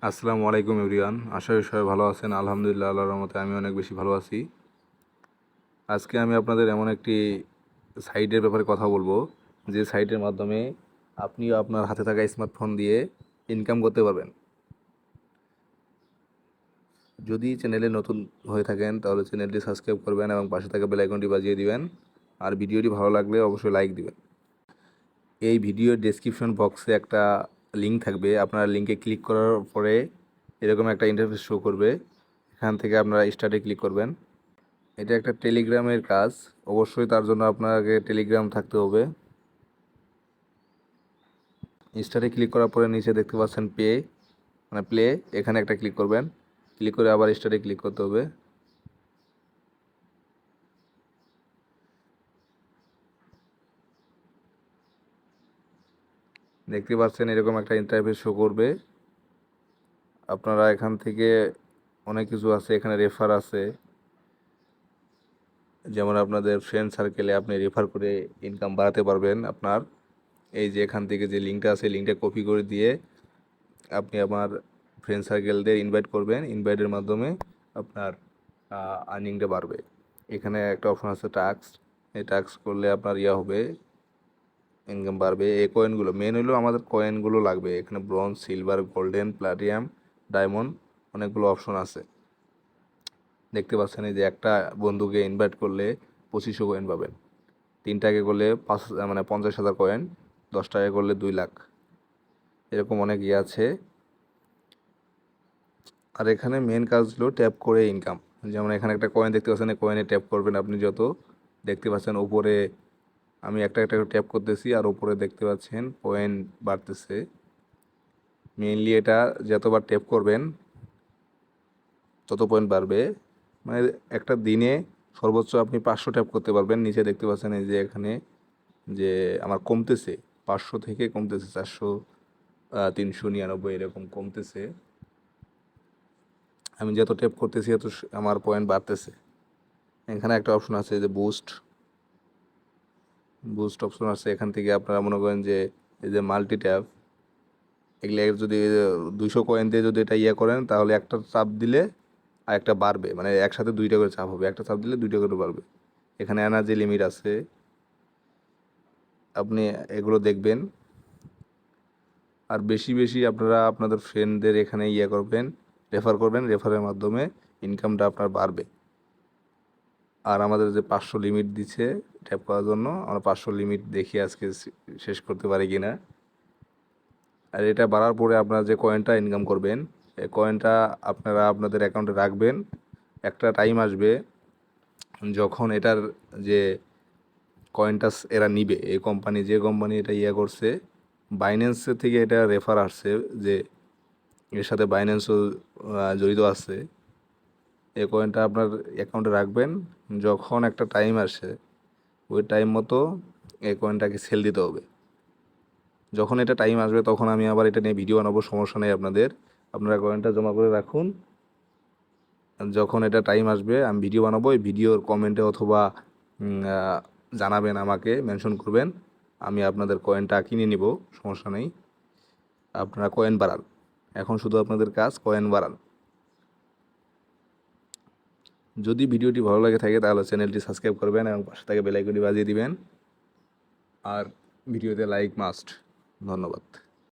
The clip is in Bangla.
আসসালামু আলাইকুম এভরিওয়ান, আশা করি সবাই ভালো আছেন। আলহামদুলিল্লাহ, আল্লাহর রহমতে আমি অনেক বেশি ভালো আছি। আজকে আমি আপনাদের এমন একটি সাইটের ব্যাপারে কথা বলবো, যে সাইটের মাধ্যমে আপনি আপনার হাতে থাকা স্মার্টফোন দিয়ে ইনকাম করতে পারবেন। যদি চ্যানেলে নতুন হয়ে থাকেন তাহলে চ্যানেলটি সাবস্ক্রাইব করবেন এবং পাশে থাকা বেল আইকনটি বাজিয়ে দিবেন। আর ভিডিওটি ভালো লাগলে অবশ্যই লাইক দিবেন। এই ভিডিওর ডেসক্রিপশন বক্সে একটা লিঙ্ক থাকবে, আপনারা লিঙ্কে ক্লিক করার পরে এরকম একটা ইন্টারফেস শো করবে। এখান থেকে আপনারা স্টার্টে ক্লিক করবেন। এটা একটা টেলিগ্রামের কাজ, অবশ্যই তার জন্য আপনাকে টেলিগ্রাম থাকতে হবে। স্টার্টে ক্লিক করার পরে নিচে দেখতে পাচ্ছেন প্লে, এখানে একটা ক্লিক করবেন। ক্লিক করে আবার স্টার্টে ক্লিক করতে হবে। দেখতে পাচ্ছেন এরকম একটা ইন্টারফেস শো করবে। আপনারা এখান থেকে অনেক কিছু আছে, এখানে রেফার আছে, যেমন আপনাদের ফ্রেন্ড সার্কেলে আপনি রেফার করে ইনকাম বাড়াতে পারবেন আপনার। এই যে এখান থেকে যে লিঙ্কটা আছে, লিঙ্কটা কপি করে দিয়ে আপনি আমার ফ্রেন্ড সার্কেলদের ইনভাইট করবেন। ইনভাইটের মাধ্যমে আপনার আর্নিংটা বাড়বে। এখানে একটা অপশন আছে টাস্ক, এই টাস্ক করলে আপনার হবে, ইনকাম বাড়বে। এই কয়েনগুলো মেন হলো আমাদের কয়েনগুলো লাগবে। এখানে bronze, silver, golden, platinum, diamond, অনেকগুলো অপশন আছে। দেখতে পাচ্ছেন এই যে একটা বন্ধুকে ইনভাইট করলে 2500 কয়েন পাবেন, 3টাকে করলে 50,000 কয়েন, 10টাকে করলে 2 লাখ, এরকম অনেক আছে। আর এখানে মেন কাজ হলো ট্যাপ করে ইনকাম। যেমন এখানে একটা কয়েন দেখতে পাচ্ছেন, এই কয়েনে ট্যাপ করবেন। আপনি যত দেখতে পাচ্ছেন উপরে আমি একটা একটা ট্যাপ করতেছি, আর উপরে দেখতে পাচ্ছেন কয়েন বাড়তেছে। মেইনলি এটা যতবার ট্যাপ করবেন তত পয়েন্ট বাড়বে। মানে একটা দিনে সর্বোচ্চ আপনি 500 ট্যাপ করতে পারবেন। নিচে দেখতে পাচ্ছেন এই যে এখানে যে আমার কমতেছে, 500 থেকে কমতেছে 400, 399 এরকম কমতেছে। আমি যত ট্যাপ করতেছি তত আমার পয়েন্ট বাড়তেছে। এখানে একটা অপশন আছে যে বুস্ট অপশন আছে। এখান থেকে আপনারা মনে করেন যে এই যে মাল্টি ট্যাপ, এগুলো যদি 200 কয়েন দিয়ে যদি এটা করেন, তাহলে একটা চাপ দিলে আর একটা বাড়বে, মানে একসাথে 2টা করে চাপ হবে, একটা চাপ দিলে 2টা করে বাড়বে। এখানে এনার্জি লিমিট আছে, আপনি এগুলো দেখবেন। আর বেশি বেশি আপনারা আপনাদের ফ্রেন্ডদের এখানে করবেন, রেফার করবেন। রেফারের মাধ্যমে ইনকামটা আপনার বাড়বে। আর আমাদের যে 500 লিমিট দিচ্ছে ট্যাপ করার জন্য, আমরা 500 লিমিট দেখি আজকে শেষ করতে পারি কিনা। আর এটা বাড়ার পরে আপনারা যে কয়েনটা ইনকাম করবেন, এই কয়েনটা আপনারা আপনাদের অ্যাকাউন্টে রাখবেন। একটা টাইম আসবে যখন এটার যে কয়েনটা এরা নিবে, এই কোম্পানি, যে কোম্পানি এটা করছে, বাইন্যান্সের থেকে এটা রেফার আসছে যে এর সাথে বাইন্যান্সও জড়িত আছে। এই কয়েনটা আপনার অ্যাকাউন্টে রাখবেন। যখন একটা টাইম আসে, ওই টাইম মতো এই কয়েনটাকে সেল দিতে হবে। যখন এটা টাইম আসবে তখন আমি আবার এটা নিয়ে ভিডিও বানাবো, সমস্যা নেই আপনাদের। আপনারা কয়েনটা জমা করে রাখুন। যখন এটা টাইম আসবে আমি ভিডিও বানাবো, এই ভিডিওর কমেন্টে অথবা জানাবেন, আমাকে মেনশন করবেন, আমি আপনাদের কয়েনটা কিনে নিব, সমস্যা নেই। আপনারা কয়েন বাড়ান, এখন শুধু আপনাদের কাজ কয়েন বাড়ান। যদি ভিডিওটি ভালো লাগে থাকে তাহলে চ্যানেলটি সাবস্ক্রাইব করবেন এবং পাশে থেকে বেল আইকনটি বাজিয়ে দিবেন। আর ভিডিওতে লাইক মাস্ট। ধন্যবাদ।